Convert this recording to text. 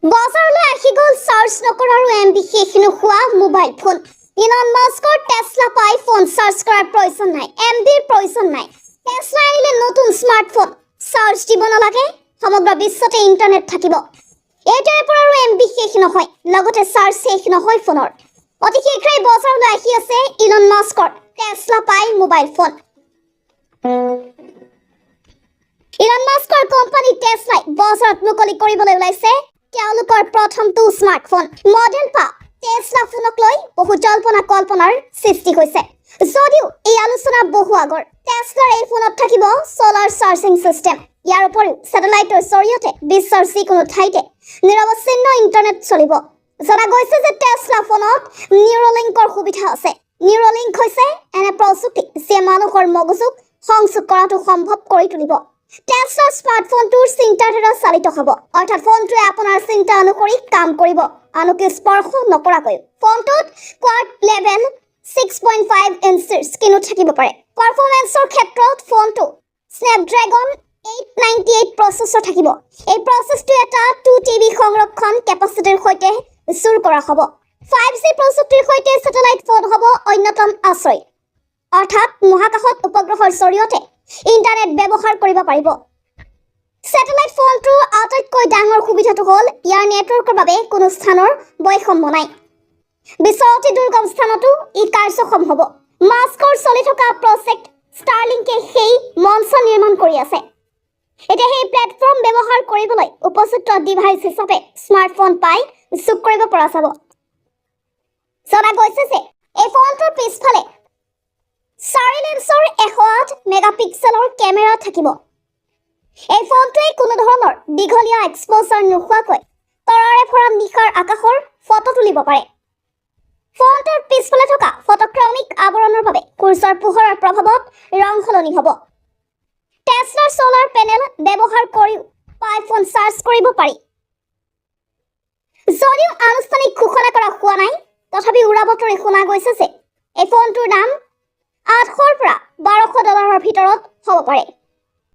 বজাৰলৈ আহি গ'ল চাৰ্জ নকৰা আৰু এমবি শেষ নোহোৱা মোবাইল ফোন। ইলন মাস্কৰ টেসলা পাই ফোন চাৰ্জ কৰাৰ প্ৰয়োজন নাই, এমবিৰ প্ৰয়োজন নাই। টেসলা আনিলে নতুন স্মাৰ্টফোন, চাৰ্জ দিব নালাগে, সমগ্ৰ বিশ্বতে ইণ্টাৰনেট থাকিব। এইটোৰে পৰা আৰু এমবি শেষ নহয়, লগতে চাৰ্জ শেষ নহয় ফোনৰ। অতি শীঘ্ৰেই বজাৰলৈ আহি আছে ইলন মাস্কৰ টেসলা পাই মোবাইল ফোন। ইলন মাস্কৰ কোম্পানী টেসলাই বজাৰত মুকলি কৰিবলৈ ওলাইছে তেওঁলোকৰ প্ৰথমটো স্মাৰ্টফোন মডেল পা। টেসলা ফোনক লৈ বহু জল্পনা কল্পনাৰ সৃষ্টি হৈছে, যদিও এই আলোচনা বহু আগৰ। টেসলাৰ এই ফোনত থাকিব সোলাৰ চাৰ্জিং সিস্টেম। ইয়াৰ উপৰিও স্যাটেলাইটৰ জৰিয়তে বিশ্বৰ যিকোনো ঠাইতে নিৰৱচ্ছিন্ন ইণ্টাৰনেট চলিব। জনা গৈছে যে টেসলা ফোনত নিউৰলিংকৰ সুবিধা আছে। নিউৰলিংক হৈছে এনে প্ৰযুক্তি যিয়ে মানুহৰ মগজুক সংযোগ কৰাটো সম্ভৱ কৰি তুলিব। টেসলাৰ স্মাৰ্টফোনটোৰ চিন্তাধাৰা চালিত হ'ব, অৰ্থাৎ ফোনটোৱে আপোনাৰ চিন্তা অনুসৰি কাম কৰিব, আনকি স্পৰ্শ নকৰাকৈ। ফোনটোত কোৱাড লেভেল 6.5 ইঞ্চিৰ স্ক্ৰীনো থাকিব পাৰে। পাৰফৰ্মেন্সৰ ক্ষেত্ৰত ফোনটো স্নেপড্ৰেগন 898 প্ৰচেছৰ থাকিব। এই প্ৰচেছটো এটা 2 TB সংৰক্ষণ কেপাচিটিৰ সৈতে জোৰ কৰা হ'ব। 5G প্ৰযুক্তিৰ সৈতে স্যাটেলাইট ফোন হ'ব অন্যতম আশ্ৰয়, অৰ্থাৎ মহাকাশত উপগ্ৰহৰ জৰিয়তে ইণ্টাৰনেট ব্যৱহাৰ কৰিব পাৰিব। স্যাটেলাইট ফোনটোৰ আটাইতকৈ ডাঙৰ সুবিধাটো হ'ল ইয়াৰ নেটৱৰ্কৰ বাবে কোনো স্থানৰ বৈষম্য নাই। বিশ্বৰ অতি দুৰ্গম স্থানতো ই কাৰ্যক্ষম হ'ব। মাস্কৰ চলি থকা প্ৰজেক্ট ষ্টাৰলিংকে সেই মঞ্চ নিৰ্মাণ কৰি আছে। এতিয়া সেই প্লেটফৰ্ম ব্যৱহাৰ কৰিবলৈ উপযুক্ত ডিভাইচ হিচাপে স্মাৰ্টফোন পাই যোগ কৰিব পৰা যাব। জনা গৈছে যে এই ফোনটোৰ পিছফালে 4 লেন্সৰ 108 মেগাপিক্সেলৰ কেমেৰা থাকিব। এই ফোনটোৱে কোনো ধৰণৰ দীঘলীয়া এক্সপ'জাৰ নোহোৱাকৈ তৰাৰে ভৰা নিশাৰ আকাশৰ ফটো তুলিব পাৰে। ফোনটোৰ পিছফালে থকা ফটোক্ৰমিক আৱৰণৰ বাবে সূৰ্যৰ পোহৰৰ প্ৰভাৱত ৰং সলনি হ'ব। টেসলাৰ সোলাৰ পেনেল ব্যৱহাৰ কৰিও পাই ফোন চাৰ্জ কৰিব পাৰি। যদিও আনুষ্ঠানিক ঘোষণা কৰা হোৱা নাই, তথাপি উৰা বাতৰি শুনা গৈছে যে এই ফোনটোৰ দাম $800 পৰা $1200 ভিতৰত হ'ব পাৰে।